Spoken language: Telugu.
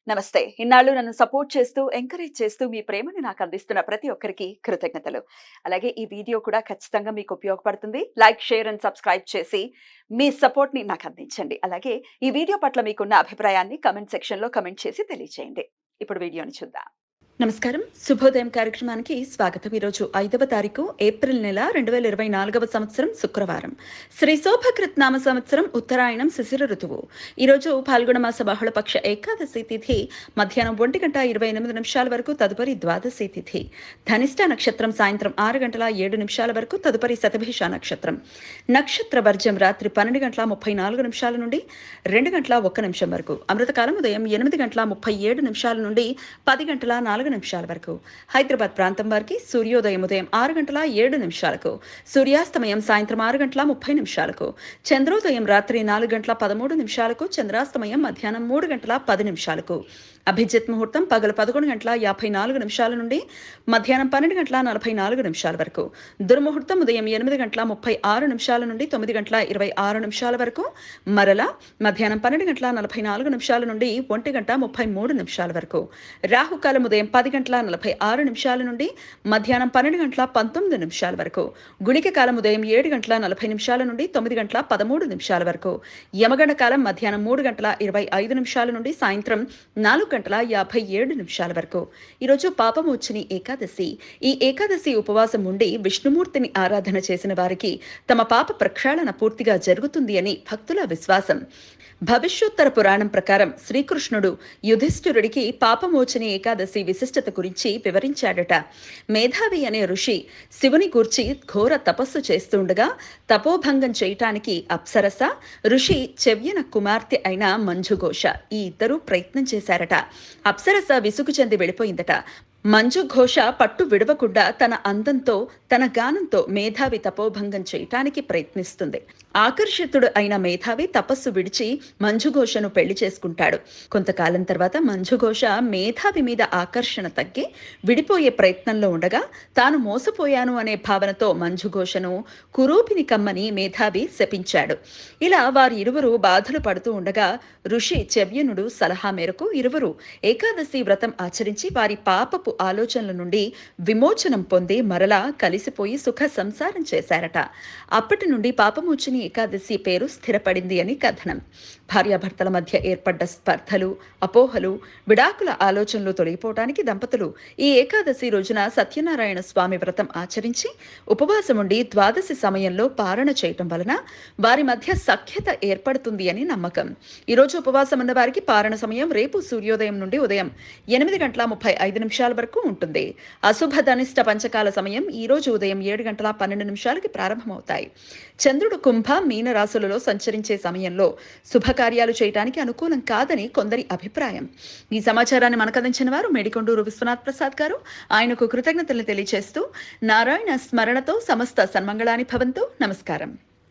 నమస్తే. ఇన్నాళ్ళు నన్ను సపోర్ట్ చేస్తూ, ఎంకరేజ్ చేస్తూ మీ ప్రేమని నాకు అందిస్తున్న ప్రతి ఒక్కరికి కృతజ్ఞతలు. అలాగే ఈ వీడియో కూడా ఖచ్చితంగా మీకు ఉపయోగపడుతుంది. లైక్, షేర్ అండ్ సబ్స్క్రైబ్ చేసి మీ సపోర్ట్‌ని నాకు అందించండి. అలాగే ఈ వీడియో పట్ల మీకున్న అభిప్రాయాన్ని కామెంట్ సెక్షన్‌లో కామెంట్ చేసి తెలియజేయండి. ఇప్పుడు వీడియోని చూద్దాం. నమస్కారం. శుభోదయం కార్యక్రమానికి స్వాగతం. ఈరోజు 5వ తారీఖు ఏప్రిల్ నెల 2024వ సంవత్సరం శుక్రవారం. శ్రీ శోభకృత్ నామ సంవత్సరం ఉత్తరాయణం శిశిర ఋతువు. ఈరోజు పాల్గొన మాస బహుళపక్ష ఏకాదశి తిథి మధ్యాహ్నం 1:28 వరకు తదుపరి ద్వాదశి తిథి. ధనిష్ట నక్షత్రం సాయంత్రం 6:07 వరకు తదుపరి శతభిష నక్షత్రం. నక్షత్ర వర్జం రాత్రి 12:34 నుండి 2:01 వరకు. అమృతకాలం ఉదయం 8:37 నుండి 10:04 వరకు. హైదరాబాద్ ప్రాంతం వారికి సూర్యోదయం ఉదయం 6:07 సూర్యాస్తమయం సాయంత్రం 6:30 చంద్రోదయం రాత్రి 4:13 చంద్రాస్తమయం మధ్యాహ్నం 3:10 అభిజిత్ ముహూర్తం పగలు 11:54 నుండి మధ్యాహ్నం 12:44 వరకు. దుర్ముహూర్తం ఉదయం 8:36 నుండి 9:26 వరకు. మరల మధ్యాహ్నం 12:44 నుండి 1:33 వరకు. రాహుకాలం ఉదయం 10:46 నుండి మధ్యాహ్నం 12:19 వరకు. గుళిక కాలం ఉదయం 7:40 నుండి 9:13 వరకు. యమగండ కాలం మధ్యాహ్నం 3:25 నుండి సాయంత్రం 4:57 వరకు. ఈరోజు పాపమోచని ఏకాదశి. ఈ ఏకాదశి ఉపవాసం ఉండి విష్ణుమూర్తిని ఆరాధన చేసిన వారికి తమ పాప ప్రక్షాళన పూర్తిగా జరుగుతుంది అని భక్తుల విశ్వాసం. భవిష్యోత్తర పురాణం ప్రకారం శ్రీకృష్ణుడు యుధిష్ఠిరుడికి పాపమోచని ఏకాదశి విశిష్టత గురించి వివరించాడట. మేధావి అనే ఋషి శివుని గూర్చి ఘోర తపస్సు చేస్తుండగా తపోభంగం చేయటానికి అప్సరస, ఋషి చెవ్యన కుమార్తె అయిన మంజుఘోష ఈ ఇద్దరూ ప్రయత్నం చేశారట. అప్సరస విసుగు చెంది వెళ్ళిపోయిందట. మంజుఘోష పట్టు విడవకుండా తన అందంతో తన గానంతో మేధావి తపోభంగం చేయటానికి ప్రయత్నిస్తుంది. ఆకర్షితుడు అయిన మేధావి తపస్సు విడిచి మంజుఘోషను పెళ్లి చేసుకుంటాడు. కొంతకాలం తర్వాత మంజుఘోష మేధావి మీద ఆకర్షణ తగ్గి విడిపోయే ప్రయత్నంలో ఉండగా తాను మోసపోయాను అనే భావనతో మంజుఘోషను కురూపిని కమ్మని మేధావి శపించాడు. ఇలా వారి ఇరువురు బాధలు పడుతూ ఉండగా ఋషి చెవ్యనుడు సలహా మేరకు ఇరువురు ఏకాదశి వ్రతం ఆచరించి వారి పాపపు ఆలోచనల నుండి విమోచనం పొంది మరలా కలిసిపోయి సుఖ సంసారం చేశారట. అప్పటి నుండి పాపమోచని ఏకాదశి పేరు స్థిరపడింది అని కథనం. భార్యాభర్తల మధ్య ఏర్పడ్డ స్పర్ధలు, అపోహలు, విడాకుల ఆలోచనలు తొలగిపోవటానికి దంపతులు ఈ ఏకాదశి రోజున సత్యనారాయణ స్వామి వ్రతం ఆచరించి ఉపవాసం ఉండి ద్వాదశి సమయంలో పారణ చేయటం వలన వారి మధ్య సఖ్యత ఏర్పడుతుంది అని నమ్మకం. ఈరోజు ఉపవాసం ఉన్న వారికి పారణ సమయం రేపు సూర్యోదయం నుండి ఉదయం 8:35 వరకు ఉంటుంది. అశుభ ధనిష్ట పంచకాల సమయం ఈ రోజు ఉదయం 7:12 ప్రారంభమవుతాయి. చంద్రుడు కుంభ, మీన రాశులలో సంచరించే సమయంలో శుభకార్యాలు చేయడానికి అనుకూలం కాదని కొందరి అభిప్రాయం. ఈ సమాచారాన్ని మనకు అందించిన వారు మేడికొండూరు విశ్వనాథ్ ప్రసాద్ గారు. ఆయనకు కృతజ్ఞతలు తెలియజేస్తూ నారాయణ స్మరణతో సమస్త సన్మంగళాని భవంతు. నమస్కారం.